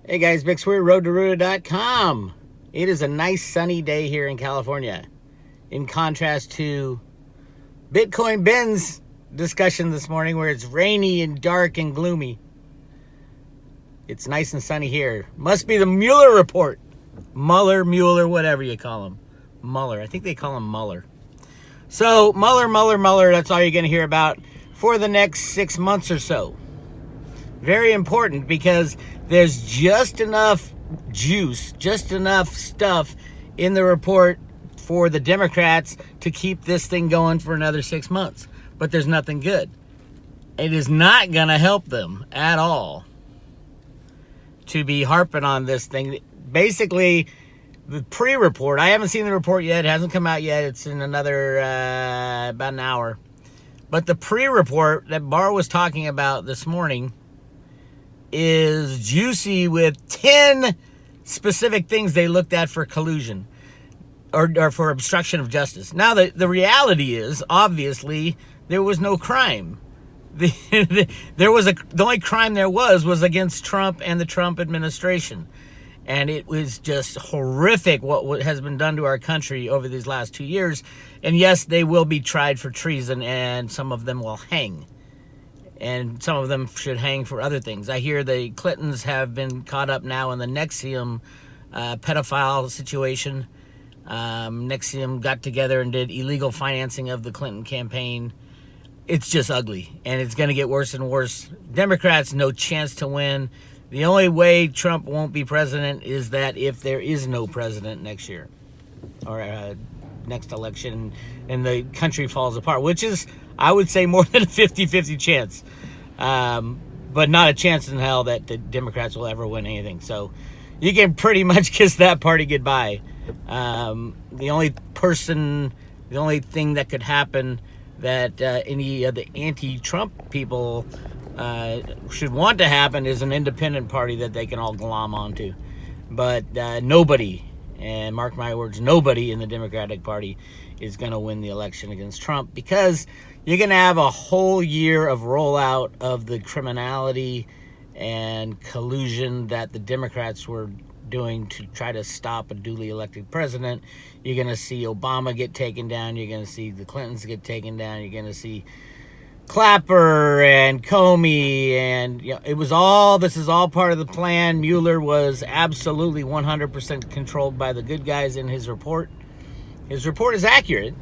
Hey guys, Big Weir, Roota.com. It is a nice sunny day here in California. In contrast to Bitcoin Ben's discussion this morning where it's rainy and dark and gloomy. It's nice and sunny here. Must be the Mueller Report. Mueller, whatever you call him. Mueller. I think they call him Mueller. So, Mueller, that's all you're going to hear about for the next 6 months or so. Very important because there's just enough juice, just enough stuff in the report for the Democrats to keep this thing going for another 6 months. But there's nothing good. It is not going to help them at all to be harping on this thing. Basically, the pre-report, I haven't seen the report yet. It hasn't come out yet. It's in another, about an hour. But the pre-report that Barr was talking about this morning is juicy with 10 specific things they looked at for collusion or for obstruction of justice. Now, the reality is, obviously, there was no crime. The only crime there was against Trump and the Trump administration. And it was just horrific what has been done to our country over these last 2 years. And yes, they will be tried for treason, and some of them will hang. And some of them should hang for other things. I hear the Clintons have been caught up now in the NXIVM pedophile situation. NXIVM got together and did illegal financing of the Clinton campaign. It's just ugly, and it's going to get worse and worse. Democrats, no chance to win. The only way Trump won't be president is that if there is no president next year or next election and the country falls apart, which is, I would say, more than a 50-50 chance. But not a chance in hell that the Democrats will ever win anything. So you can pretty much kiss that party goodbye. The only thing that could happen that any of the anti-Trump people should want to happen is an independent party that they can all glom onto. But nobody, and mark my words, nobody in the Democratic Party is going to win the election against Trump, because you're going to have a whole year of rollout of the criminality and collusion that the Democrats were doing to try to stop a duly elected president. You're going to see Obama get taken down. You're going to see the Clintons get taken down. You're going to see Clapper and Comey, and this is all part of the plan. Mueller was absolutely 100% controlled by the good guys in his report. His report is accurate,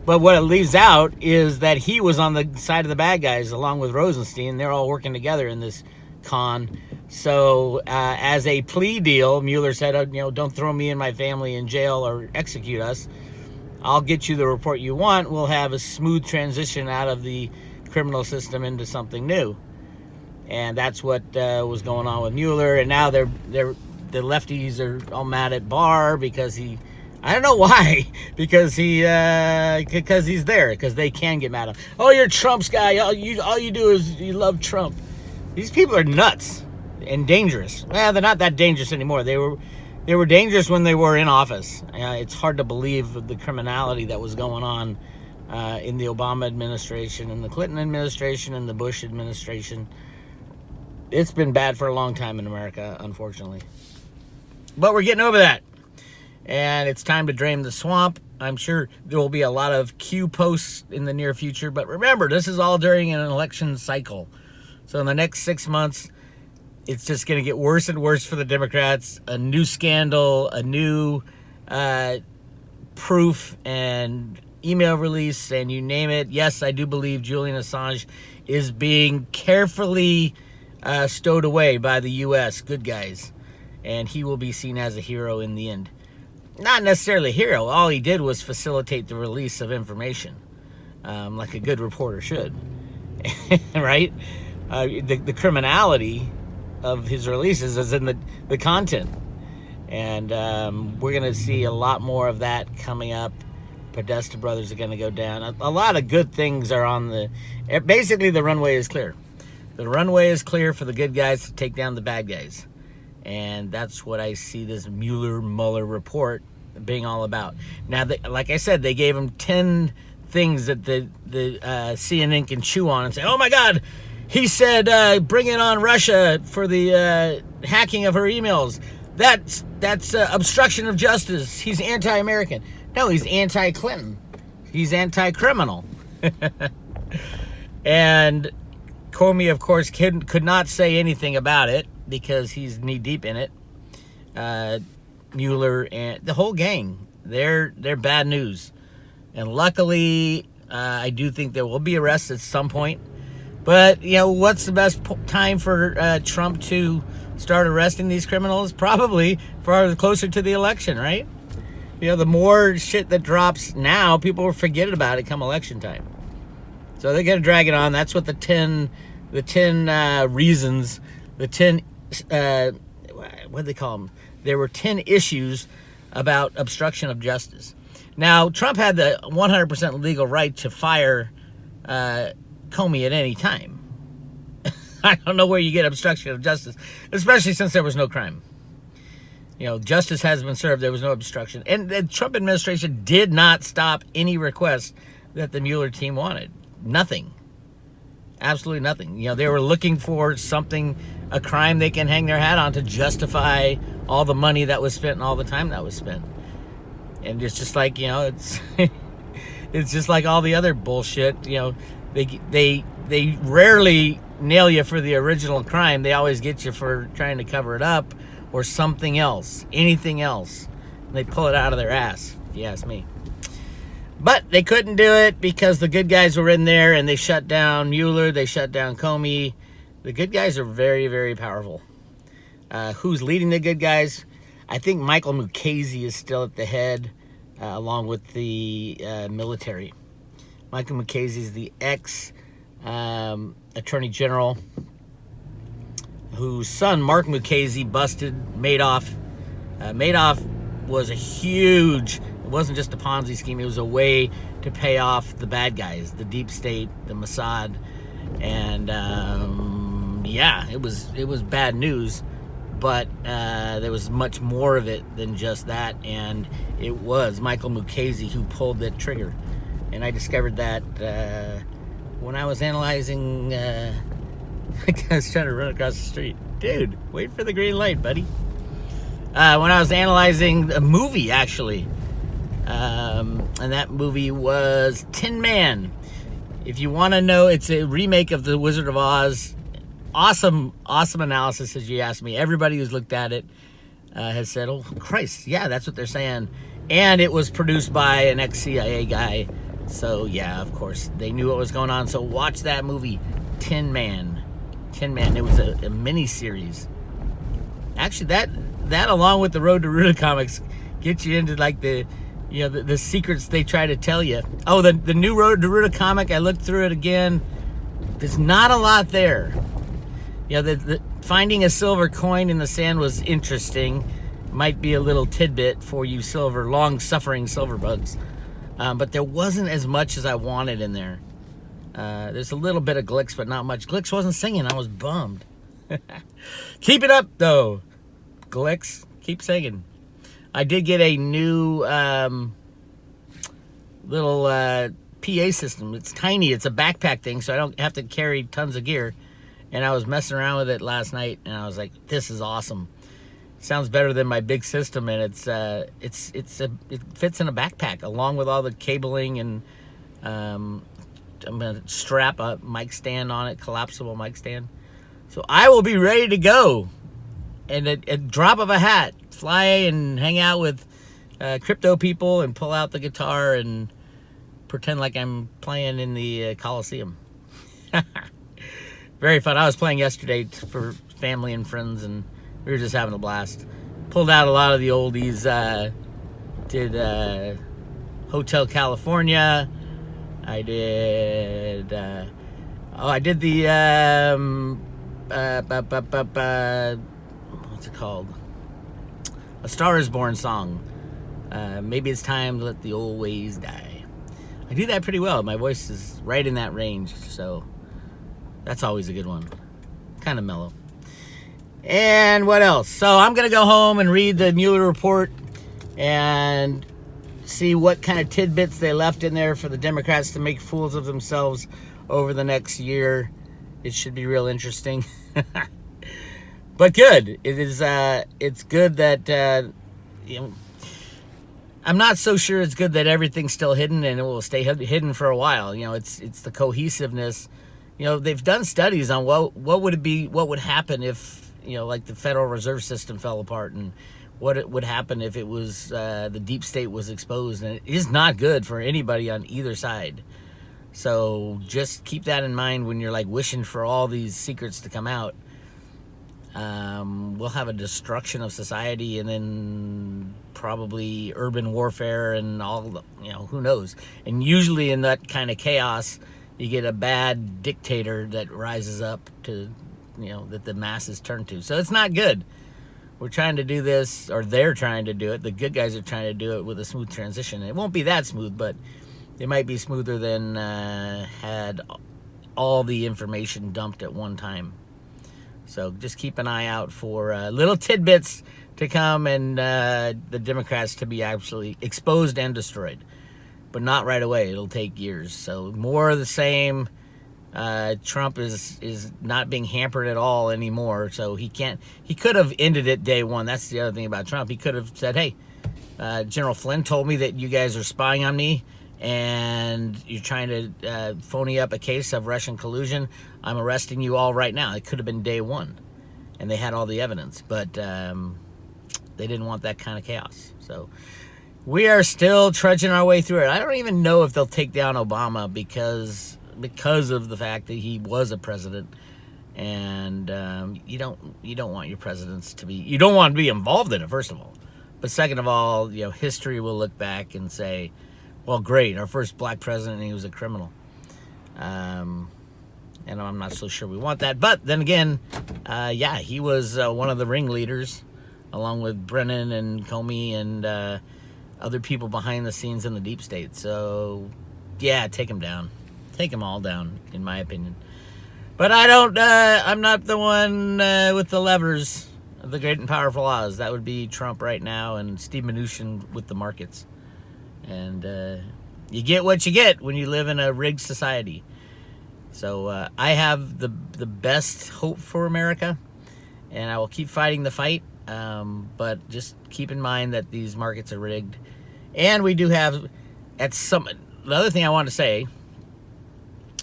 but what it leaves out is that he was on the side of the bad guys along with Rosenstein. They're all working together in this con. So as a plea deal, Mueller said, don't throw me and my family in jail or execute us. I'll get you the report you want. We'll have a smooth transition out of the criminal system into something new. And that's what was going on with Mueller. And now the lefties are all mad at Barr because I don't know why, because he's there, because they can get mad at him. Oh, you're Trump's guy. All you do is you love Trump. These people are nuts and dangerous. Well, they're not that dangerous anymore. They were dangerous when they were in office. It's hard to believe the criminality that was going on in the Obama administration and the Clinton administration and the Bush administration. It's been bad for a long time in America, unfortunately. But we're getting over that. And it's time to drain the swamp. I'm sure there will be a lot of Q posts in the near future. But remember, this is all during an election cycle. So in the next 6 months, it's just going to get worse and worse for the Democrats. A new scandal, a new proof and email release, and you name it. Yes, I do believe Julian Assange is being carefully stowed away by the U.S. good guys. And he will be seen as a hero in the end. Not necessarily a hero. All he did was facilitate the release of information, like a good reporter should. Right? The criminality of his releases is in the content. And we're going to see a lot more of that coming up. Podesta brothers are going to go down. A lot of good things are on basically the runway is clear. The runway is clear for the good guys to take down the bad guys. And that's what I see this Mueller report being all about. Now, like I said, they gave him 10 things that the CNN can chew on and say, oh my God, he said, bring it on Russia for the hacking of her emails. That's obstruction of justice. He's anti-American. No, he's anti-Clinton. He's anti-criminal. And Comey, of course, could not say anything about it because he's knee-deep in it. Mueller and the whole gang, they're bad news. And luckily, I do think there will be arrests at some point. But, what's the best time for Trump to start arresting these criminals? Probably far closer to the election, right? The more shit that drops now, people will forget about it come election time. So they're going to drag it on. That's what the 10 reasons, the 10, what do they call them? There were 10 issues about obstruction of justice. Now, Trump had the 100% legal right to fire Comey at any time. I don't know where you get obstruction of justice, especially since there was no crime. Justice has been served. There was no obstruction. And the Trump administration did not stop any requests that the Mueller team wanted. Nothing. Absolutely nothing. They were looking for something, a crime they can hang their hat on to justify all the money that was spent and all the time that was spent. And it's just like, it's it's just like all the other bullshit. They rarely nail you for the original crime. They always get you for trying to cover it up or something else, anything else. They pull it out of their ass, if you ask me. But they couldn't do it because the good guys were in there and they shut down Mueller, they shut down Comey. The good guys are very, very powerful. Who's leading the good guys? I think Michael Mukasey is still at the head, along with the military. Michael Mukasey is the ex-attorney general whose son, Mark Mukasey, busted Madoff. Madoff was a huge, it wasn't just a Ponzi scheme, it was a way to pay off the bad guys, the deep state, the Mossad. And it was bad news, but there was much more of it than just that, and it was Michael Mukasey who pulled that trigger. And I discovered that when I was analyzing, the guy's trying to run across the street. Dude, wait for the green light, buddy. When I was analyzing a movie, actually, and that movie was Tin Man. If you want to know, it's a remake of The Wizard of Oz. Awesome analysis, as you asked me. Everybody who's looked at it has said, oh, Christ, yeah, that's what they're saying. And it was produced by an ex-CIA guy. So, yeah, of course, they knew what was going on. So watch that movie, Tin Man. Tin Man. It was a mini-series. Actually, that along with the Road to Roota comics gets you into, like, the secrets they try to tell you. Oh, the new Road to Roota comic, I looked through it again. There's not a lot there. The finding a silver coin in the sand was interesting. Might be a little tidbit for you long-suffering silver bugs. But there wasn't as much as I wanted in there. There's a little bit of Glix, but not much. Glix wasn't singing. I was bummed. Keep it up, though. Glix, keep singing. I did get a new little PA system. It's tiny. It's a backpack thing, so I don't have to carry tons of gear. And I was messing around with it last night, and I was like, "This is awesome. Sounds better than my big system." And it fits in a backpack along with all the cabling, and I'm gonna strap a mic stand on it, collapsible mic stand. So I will be ready to go. And at a drop of a hat, fly and hang out with crypto people and pull out the guitar and pretend like I'm playing in the Coliseum. Very fun. I was playing yesterday for family and friends, and we were just having a blast. Pulled out a lot of the oldies. Did Hotel California. I did... I did the... what's it called? A Star is Born song. Maybe it's time to let the old ways die. I do that pretty well. My voice is right in that range, so that's always a good one. Kind of mellow. And what else? So I'm going to go home and read the Mueller Report and see what kind of tidbits they left in there for the Democrats to make fools of themselves over the next year. It should be real interesting. But good. It is. It's good that you know. I'm not so sure it's good that everything's still hidden and it will stay hidden for a while. You know, it's the cohesiveness. You know, they've done studies on what would happen if, you know, like the Federal Reserve System fell apart, and what it would happen if it was the deep state was exposed, and it is not good for anybody on either side. So just keep that in mind when you're like wishing for all these secrets to come out. We'll have a destruction of society, and then probably urban warfare and all the, you know, who knows. And usually in that kind of chaos, you get a bad dictator that rises up to, you know, that the masses turn to. So it's not good. We're trying to do this, or they're trying to do it. The good guys are trying to do it with a smooth transition. It won't be that smooth, but it might be smoother than had all the information dumped at one time. So just keep an eye out for little tidbits to come, and the Democrats to be absolutely exposed and destroyed. But not right away. It'll take years. So more of the same. Trump is not being hampered at all anymore. So he could have ended it day one. That's the other thing about Trump. He could have said, hey, General Flynn told me that you guys are spying on me and you're trying to phony up a case of Russian collusion. I'm arresting you all right now. It could have been day one. And they had all the evidence. But they didn't want that kind of chaos. So we are still trudging our way through it. I don't even know if they'll take down Obama because of the fact that he was a president. And you don't want your presidents to be, you don't want to be involved in it, first of all. But second of all, you know, history will look back and say, well, great, our first black president, he was a criminal. And I'm not so sure we want that. But then again, yeah, he was one of the ringleaders, along with Brennan and Comey and other people behind the scenes in the deep state. So, yeah, take him down. Take them all down, in my opinion. But I'm not the one with the levers of the great and powerful Oz. That would be Trump right now and Steve Mnuchin with the markets. And you get what you get when you live in a rigged society. So I have the best hope for America, and I will keep fighting the fight. But just keep in mind that these markets are rigged. And we do have, the other thing I want to say,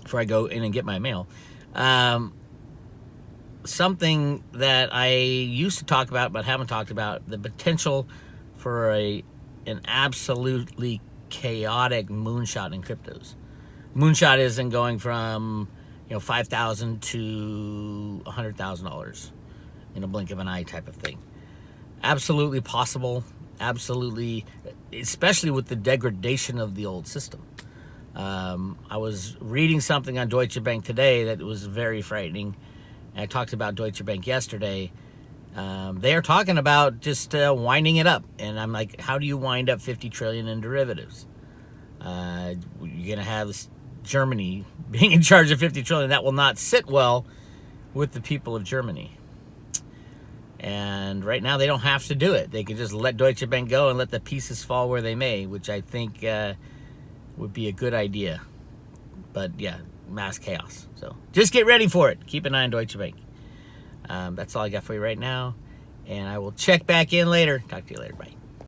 before I go in and get my mail, something that I used to talk about but haven't talked about, the potential for an absolutely chaotic moonshot in cryptos. Moonshot isn't going from, you know, $5,000 to $100,000 in a blink of an eye type of thing. Absolutely possible. Absolutely, especially with the degradation of the old system. I was reading something on Deutsche Bank today that was very frightening. And I talked about Deutsche Bank yesterday. They are talking about just winding it up. And I'm like, how do you wind up $50 trillion in derivatives? You're going to have Germany being in charge of $50 trillion. That will not sit well with the people of Germany. And right now they don't have to do it. They can just let Deutsche Bank go and let the pieces fall where they may, which I think would be a good idea. But yeah, mass chaos. So just get ready for it. Keep an eye on Deutsche Bank. That's all I got for you right now. And I will check back in later. Talk to you later. Bye.